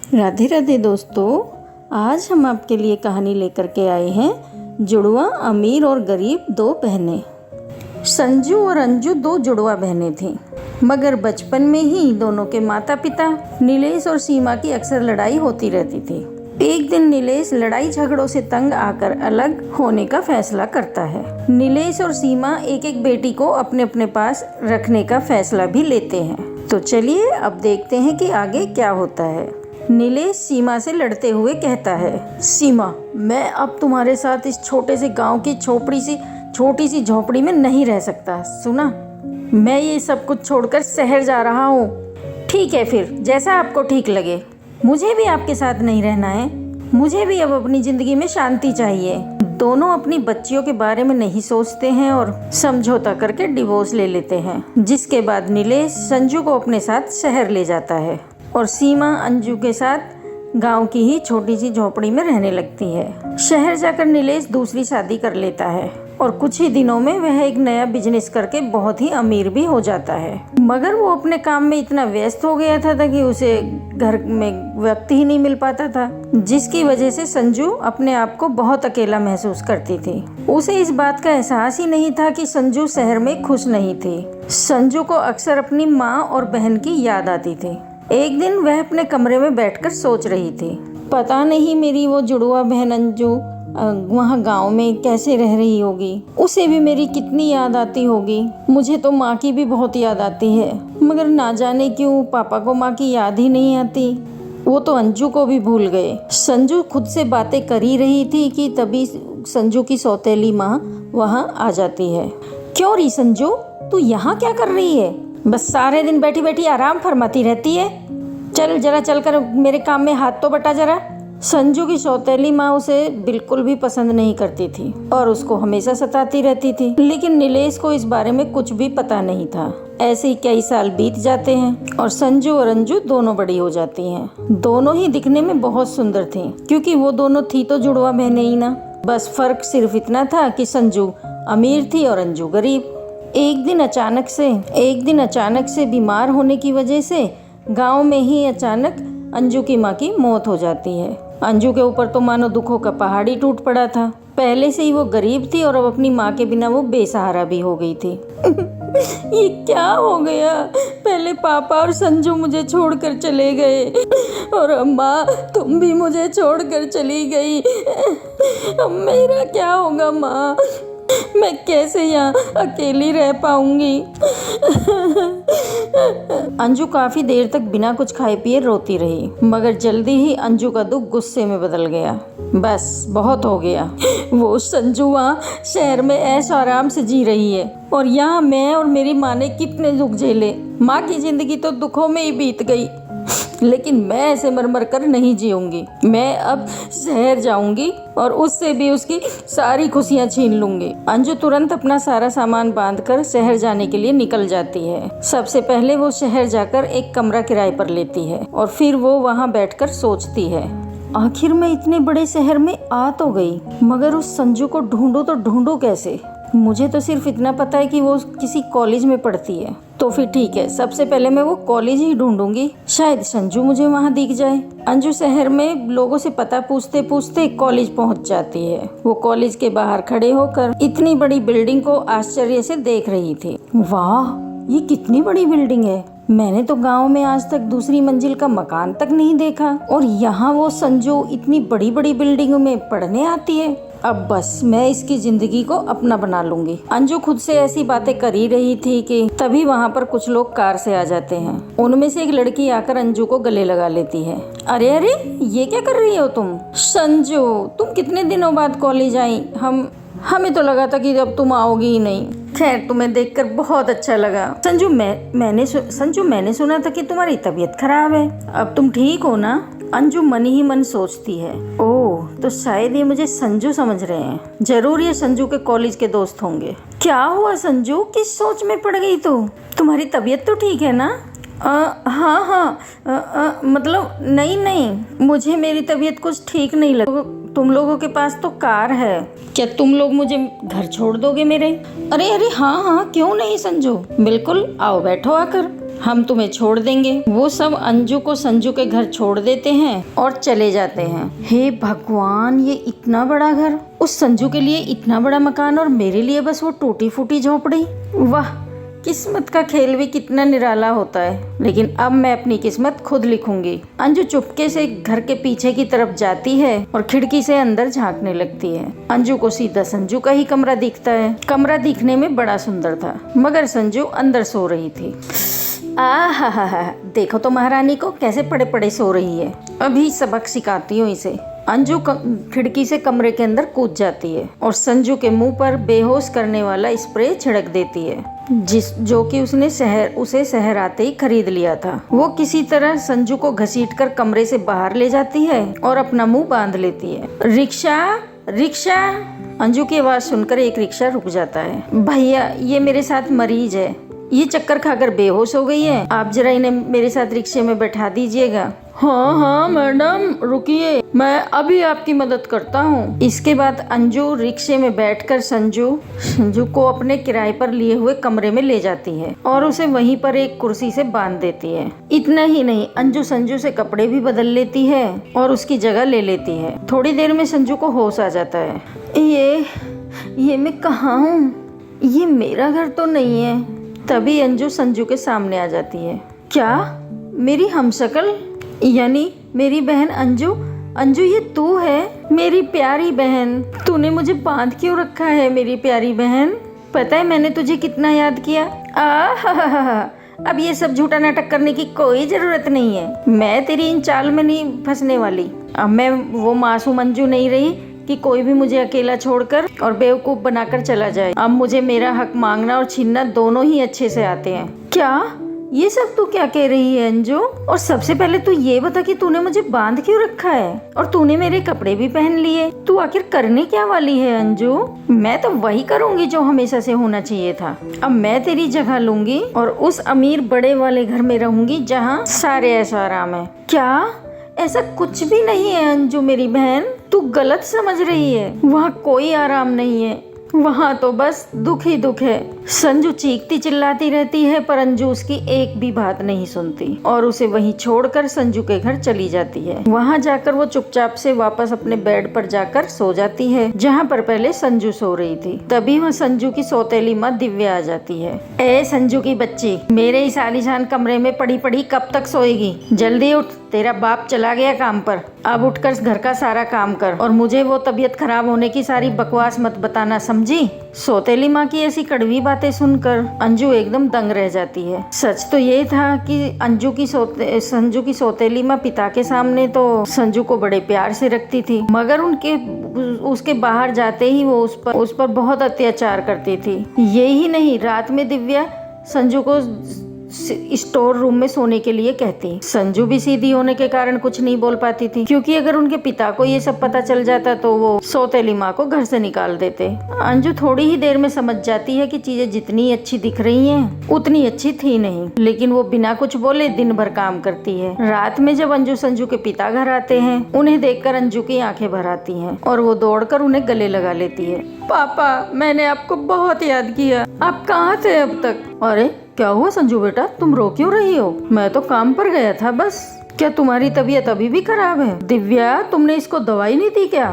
राधे राधे दोस्तों, आज हम आपके लिए कहानी लेकर के आए हैं जुड़वा अमीर और गरीब दो बहनें। संजू और अंजू दो जुड़वा बहनें थीं, मगर बचपन में ही दोनों के माता पिता नीलेश और सीमा की अक्सर लड़ाई होती रहती थी। एक दिन नीलेश लड़ाई झगड़ों से तंग आकर अलग होने का फैसला करता है। नीलेश और सीमा एक एक बेटी को अपने अपने पास रखने का फैसला भी लेते हैं। तो चलिए अब देखते हैं कि आगे क्या होता है। नीलेश सीमा से लड़ते हुए कहता है, सीमा, मैं अब तुम्हारे साथ इस छोटे से गांव की छोटी सी झोपड़ी में नहीं रह सकता। सुना, मैं ये सब कुछ छोड़कर शहर जा रहा हूँ। ठीक है, फिर जैसा आपको ठीक लगे। मुझे भी आपके साथ नहीं रहना है। मुझे भी अब अपनी जिंदगी में शांति चाहिए। दोनों अपनी बच्चियों के बारे में नहीं सोचते हैं और समझौता करके डिवोर्स ले लेते हैं। जिसके बाद नीलेश संजू को अपने साथ शहर ले जाता है और सीमा अंजू के साथ गांव की ही छोटी सी झोपड़ी में रहने लगती है। शहर जाकर नीलेश दूसरी शादी कर लेता है और कुछ ही दिनों में वह एक नया बिजनेस करके बहुत ही अमीर भी हो जाता है। मगर वो अपने काम में इतना व्यस्त हो गया था कि उसे घर में वक्त ही नहीं मिल पाता था, जिसकी वजह से संजू अपने आप को बहुत अकेला महसूस करती थी। उसे इस बात का एहसास ही नहीं था कि संजू शहर में खुश नहीं थी। संजू को अक्सर अपनी माँ और बहन की याद आती थी। एक दिन वह अपने कमरे में बैठकर सोच रही थी, पता नहीं मेरी वो जुड़वा बहन अंजू वहाँ गांव में कैसे रह रही होगी। उसे भी मेरी कितनी याद आती होगी। मुझे तो माँ की भी बहुत याद आती है, मगर ना जाने क्यों पापा को माँ की याद ही नहीं आती। वो तो अंजू को भी भूल गए। संजू खुद से बातें कर ही रही थी कि तभी संजू की सौतेली माँ वहाँ आ जाती है। क्यों रही संजू, तू यहाँ क्या कर रही है? बस सारे दिन बैठी बैठी आराम फरमाती रहती है। चल जरा चलकर मेरे काम में हाथ तो बटा जरा। संजू की सौतेली माँ उसे बिल्कुल भी पसंद नहीं करती थी और उसको हमेशा सताती रहती थी। लेकिन नीलेश को इस बारे में कुछ भी पता नहीं था। ऐसे ही कई साल बीत जाते हैं और संजू और अंजू दोनों बड़ी हो जाती हैं। दोनों ही दिखने में बहुत सुंदर थी, क्योंकि वो दोनों थी तो जुड़वा बहनें ही ना। बस फर्क सिर्फ इतना था कि संजू अमीर थी और अंजू गरीब। एक दिन अचानक से बीमार होने की वजह से गांव में ही अचानक अंजू की माँ की मौत हो जाती है। अंजू के ऊपर तो मानो दुखों का पहाड़ ही टूट पड़ा था। पहले से ही वो गरीब थी और अब अपनी माँ के बिना वो बेसहारा भी हो गई थी। ये क्या हो गया? पहले पापा और संजू मुझे छोड़कर चले गए और अम्मा तुम भी मुझे छोड़कर चली गई। अब मेरा क्या होगा माँ? मैं कैसे यहाँ अकेली रह पाऊंगी? अंजू काफी देर तक बिना कुछ खाए पिए रोती रही, मगर जल्दी ही अंजू का दुख गुस्से में बदल गया। बस बहुत हो गया। वो संजू वहाँ शहर में ऐश आराम से जी रही है और यहाँ मैं और मेरी माँ ने कितने दुख झेले। माँ की जिंदगी तो दुखों में ही बीत गई, लेकिन मैं ऐसे मर कर नहीं जीऊंगी। मैं अब शहर जाऊंगी और उससे भी उसकी सारी खुशियां छीन लूंगी। अंजू तुरंत अपना सारा सामान बांधकर शहर जाने के लिए निकल जाती है। सबसे पहले वो शहर जाकर एक कमरा किराए पर लेती है और फिर वो वहाँ बैठकर सोचती है, आखिर मैं इतने बड़े शहर में आ तो गई, मगर उस संजू को ढूंढूं कैसे? मुझे तो सिर्फ इतना पता है कि वो किसी कॉलेज में पढ़ती है। तो फिर ठीक है, सबसे पहले मैं वो कॉलेज ही ढूंढूंगी, शायद संजू मुझे वहाँ दिख जाए। अंजू शहर में लोगों से पता पूछते पूछते कॉलेज पहुँच जाती है। वो कॉलेज के बाहर खड़े होकर इतनी बड़ी बिल्डिंग को आश्चर्य से देख रही थी। वाह, ये कितनी बड़ी बिल्डिंग है! मैंने तो गांव में आज तक दूसरी मंजिल का मकान तक नहीं देखा और यहाँ वो संजू इतनी बड़ी बड़ी बिल्डिंगों में पढ़ने आती है। अब बस मैं इसकी जिंदगी को अपना बना लूंगी। अंजू खुद से ऐसी बातें कर ही रही थी कि तभी वहाँ पर कुछ लोग कार से आ जाते हैं। उनमें से एक लड़की आकर अंजू को गले लगा लेती है। अरे अरे, ये क्या कर रही हो तुम? संजू, तुम कितने दिनों बाद कॉलेज आई? हमें तो लगा था कि अब तुम आओगी ही नहीं। खैर, तुम्हें देखकर बहुत अच्छा लगा। संजू, मैंने सुना था कि तुम्हारी तबीयत खराब है। अब तुम ठीक हो ना? अंजू मन ही मन सोचती है, ओह, तो शायद ये मुझे संजू समझ रहे हैं। जरूर ये संजू के कॉलेज के दोस्त होंगे। क्या हुआ संजू, किस सोच में पड़ गई तू? तुम्हारी तबीयत तो ठीक है ना? हाँ, मतलब नहीं, मुझे मेरी तबीयत कुछ ठीक नहीं लग। तुम लोगों के पास तो कार है, क्या तुम लोग मुझे घर छोड़ दोगे मेरे? अरे हाँ, क्यों नहीं संजू, बिल्कुल आओ, बैठो आकर। हम तुम्हें छोड़ देंगे। वो सब अंजू को संजू के घर छोड़ देते हैं और चले जाते हैं। हे भगवान, ये इतना बड़ा घर, उस संजू के लिए इतना बड़ा मकान और मेरे लिए बस वो टूटी फूटी झोपड़ी। वाह, किस्मत का खेल भी कितना निराला होता है। लेकिन अब मैं अपनी किस्मत खुद लिखूंगी। अंजू चुपके से घर के पीछे की तरफ जाती है और खिड़की से अंदर झांकने लगती है। अंजू को सीधा संजू का ही कमरा दिखता है। कमरा दिखने में बड़ा सुंदर था, मगर संजू अंदर सो रही थी। आहा, देखो तो महारानी को कैसे पड़े पड़े सो रही है। अभी सबक सिखाती हूँ इसे। अंजू खिड़की से कमरे के अंदर कूद जाती है और संजू के मुंह पर बेहोश करने वाला स्प्रे छिड़क देती है, जो कि उसने उसे शहर आते ही खरीद लिया था। वो किसी तरह संजू को घसीटकर कमरे से बाहर ले जाती है और अपना मुंह बांध लेती है। Rickshaw, rickshaw. अंजू की आवाज सुनकर एक रिक्शा रुक जाता है। भैया, ये मेरे साथ मरीज है, ये चक्कर खाकर बेहोश हो गई है, आप जरा इन्हें मेरे साथ रिक्शे में बैठा दीजिएगा। हाँ मैडम, रुकिए, मैं अभी आपकी मदद करता हूँ। इसके बाद अंजू रिक्शे में बैठकर संजू को अपने किराए पर लिए हुए कमरे में ले जाती है और उसे वहीं पर एक कुर्सी से बांध देती है। इतना ही नहीं, अंजू संजू से कपड़े भी बदल लेती है और उसकी जगह ले लेती है। थोड़ी देर में संजू को होश आ जाता है। ये मैं कहाँ हूँ? ये मेरा घर तो नहीं है। तभी अंजू संजू के सामने आ जाती है। क्या मेरी हमशक्ल, यानी मेरी बहन अंजू? अंजू, ये तू है? मेरी प्यारी बहन, तूने मुझे बांध क्यों रखा है मेरी प्यारी बहन? पता है मैंने तुझे कितना याद किया। अब ये सब झूठा नाटक करने की कोई जरूरत नहीं है। मैं तेरी इन चाल में नहीं फंसने वाली। अब मैं वो मासूम अंजू नहीं रही कि कोई भी मुझे अकेला छोड़कर और बेवकूफ बनाकर चला जाए। अब मुझे मेरा हक मांगना और छीनना दोनों ही अच्छे से आते हैं। क्या ये सब तू क्या कह रही है अंजू? और सबसे पहले तू ये बता कि तूने मुझे बांध क्यों रखा है और तूने मेरे कपड़े भी पहन लिए। तू आखिर करने क्या वाली है अंजू? मैं तो वही करूंगी जो हमेशा से होना चाहिए था। अब मैं तेरी जगह लूंगी और उस अमीर बड़े वाले घर में रहूंगी जहाँ सारे ऐसा आराम है। क्या? ऐसा कुछ भी नहीं है अंजू मेरी बहन, तू गलत समझ रही है। वहाँ कोई आराम नहीं है, वहाँ तो बस दुख ही दुख है। संजू चीखती चिल्लाती रहती है पर अंजू उसकी एक भी बात नहीं सुनती और उसे वहीं छोड़कर संजू के घर चली जाती है। वहाँ जाकर वो चुपचाप से वापस अपने बेड पर जाकर सो जाती है जहाँ पर पहले संजू सो रही थी। तभी वहाँ संजू की सौतेली माँ दिव्या आ जाती है। ए संजू की बच्ची, मेरे इस आलीशान कमरे में पड़ी पड़ी कब तक सोएगी? जल्दी उठ, तेरा बाप चला गया काम पर। अब उठकर घर का सारा काम कर और मुझे वो तबीयत खराब होने की सारी बकवास मत बताना, समझी? सौतेली माँ की ऐसी कड़वी बातें सुनकर अंजू एकदम दंग रह जाती है। सच तो ये था कि संजू की सौतेली माँ पिता के सामने तो संजू को बड़े प्यार से रखती थी, मगर उसके बाहर जाते ही वो उस पर बहुत अत्याचार करती थी। यही नहीं, रात में दिव्या संजू को स्टोर रूम में सोने के लिए कहती। संजू भी सीधी होने के कारण कुछ नहीं बोल पाती थी, क्योंकि अगर उनके पिता को ये सब पता चल जाता तो वो सौतेली माँ को घर से निकाल देते। अंजू थोड़ी ही देर में समझ जाती है कि चीजें जितनी अच्छी दिख रही हैं उतनी अच्छी थी नहीं, लेकिन वो बिना कुछ बोले दिन भर काम करती है। रात में जब अंजू संजू के पिता घर आते हैं, उन्हें देखकर अंजू की आंखें भर आती हैं और वो दौड़कर उन्हें गले लगा लेती है। पापा, मैंने आपको बहुत याद किया, आप कहाँ थे अब तक? अरे क्या हुआ संजू बेटा, तुम रो क्यों रही हो? मैं तो काम पर गया था बस। क्या तुम्हारी तबीयत अभी भी खराब है? दिव्या, तुमने इसको दवाई नहीं दी क्या?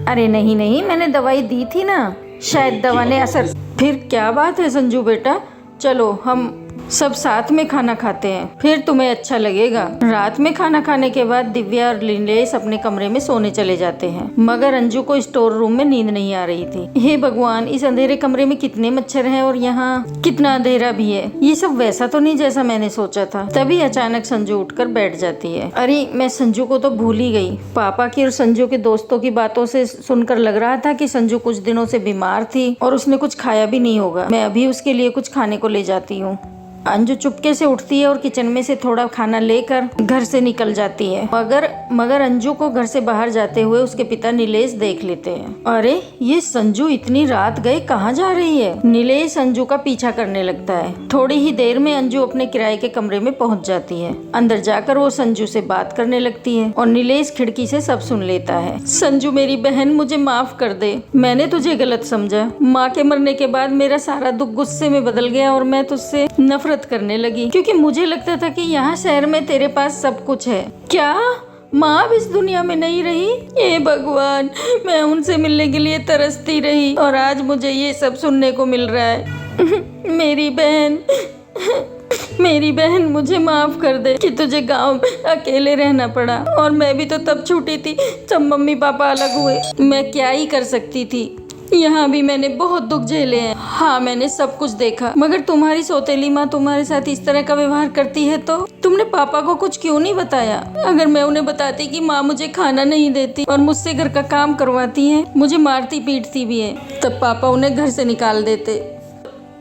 अरे नहीं, मैंने दवाई दी थी ना, शायद दवा ने असर। फिर क्या बात है संजू बेटा, चलो हम सब साथ में खाना खाते हैं, फिर तुम्हें अच्छा लगेगा। रात में खाना खाने के बाद दिव्या और नीलेश अपने कमरे में सोने चले जाते हैं, मगर अंजू को स्टोर रूम में नींद नहीं आ रही थी। हे भगवान, इस अंधेरे कमरे में कितने मच्छर हैं और यहाँ कितना अंधेरा भी है। ये सब वैसा तो नहीं जैसा मैंने सोचा था। तभी अचानक संजू उठकर बैठ जाती है। अरे मैं संजू को तो भूल ही गई। पापा की और संजू के दोस्तों की बातों से सुनकर लग रहा था कि संजू कुछ दिनों से बीमार थी और उसने कुछ खाया भी नहीं होगा। मैं अभी उसके लिए कुछ खाने को ले जाती हूँ। अंजू चुपके से उठती है और किचन में से थोड़ा खाना लेकर घर से निकल जाती है, मगर मगर अंजू को घर से बाहर जाते हुए उसके पिता नीलेश देख लेते हैं। अरे ये संजू इतनी रात गए कहाँ जा रही है? नीलेश अंजू का पीछा करने लगता है। थोड़ी ही देर में अंजू अपने किराए के कमरे में पहुँच जाती है। अंदर जाकर वो संजू से बात करने लगती है और नीलेश खिड़की से सब सुन लेता है। संजू मेरी बहन, मुझे माफ कर दे, मैंने तुझे गलत समझा। माँ के मरने के बाद मेरा सारा दुख गुस्से में बदल गया और मैं तुझसे नफरत करने लगी, क्योंकि मुझे लगता था कि यहाँ शहर में तेरे पास सब कुछ है। क्या माँ अब इस दुनिया में नहीं रही? हे भगवान, मैं उनसे मिलने के लिए तरसती रही और आज मुझे ये सब सुनने को मिल रहा है। मेरी बहन मुझे माफ कर दे कि तुझे गांव में अकेले रहना पड़ा, और मैं भी तो तब छूटी थी जब मम्मी पापा अलग हुए। मैं क्या ही कर सकती थी, यहाँ भी मैंने बहुत दुख झेले हैं। हाँ, मैंने सब कुछ देखा, मगर तुम्हारी सौतेली माँ तुम्हारे साथ इस तरह का व्यवहार करती है तो तुमने पापा को कुछ क्यों नहीं बताया? अगर मैं उन्हें बताती कि माँ मुझे खाना नहीं देती और मुझसे घर का काम करवाती है, मुझे मारती पीटती भी है, तब पापा उन्हें घर से निकाल देते।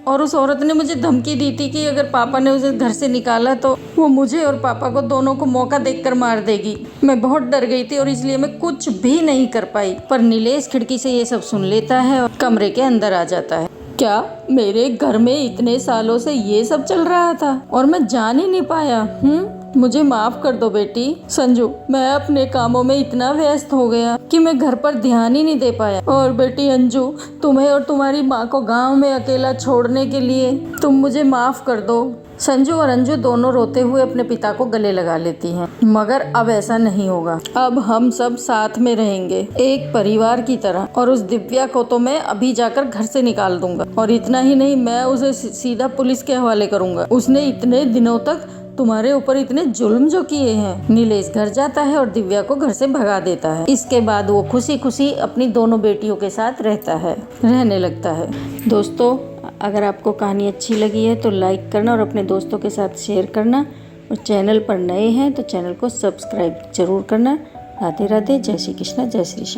और उस औरत ने मुझे धमकी दी थी कि अगर पापा ने उसे घर से निकाला तो वो मुझे और पापा को दोनों को मौका देकर मार देगी। मैं बहुत डर गई थी और इसलिए मैं कुछ भी नहीं कर पाई। पर नीलेश खिड़की से ये सब सुन लेता है और कमरे के अंदर आ जाता है। क्या मेरे घर में इतने सालों से ये सब चल रहा था और मैं जान ही नहीं पाया? मुझे माफ कर दो बेटी। संजू, मैं अपने कामों में इतना व्यस्त हो गया कि मैं घर पर ध्यान ही नहीं दे पाया। और बेटी अंजू, तुम्हें और तुम्हारी माँ को गांव में अकेला छोड़ने के लिए तुम मुझे माफ कर दो। संजू और अंजू दोनों रोते हुए अपने पिता को गले लगा लेती हैं। मगर अब ऐसा नहीं होगा, अब हम सब साथ में रहेंगे एक परिवार की तरह। और उस दिव्या को तो मैं अभी जाकर घर से निकाल दूंगा, और इतना ही नहीं, मैं उसे सीधा पुलिस के हवाले करूंगा। उसने इतने दिनों तक तुम्हारे ऊपर इतने जुल्म जो किए हैं। नीलेश घर जाता है और दिव्या को घर से भगा देता है। इसके बाद वो खुशी खुशी अपनी दोनों बेटियों के साथ रहने लगता है। दोस्तों, अगर आपको कहानी अच्छी लगी है तो लाइक करना और अपने दोस्तों के साथ शेयर करना, और चैनल पर नए हैं तो चैनल को सब्सक्राइब जरूर करना। राधे राधे, जय श्री कृष्ण, जय श्री श्याम।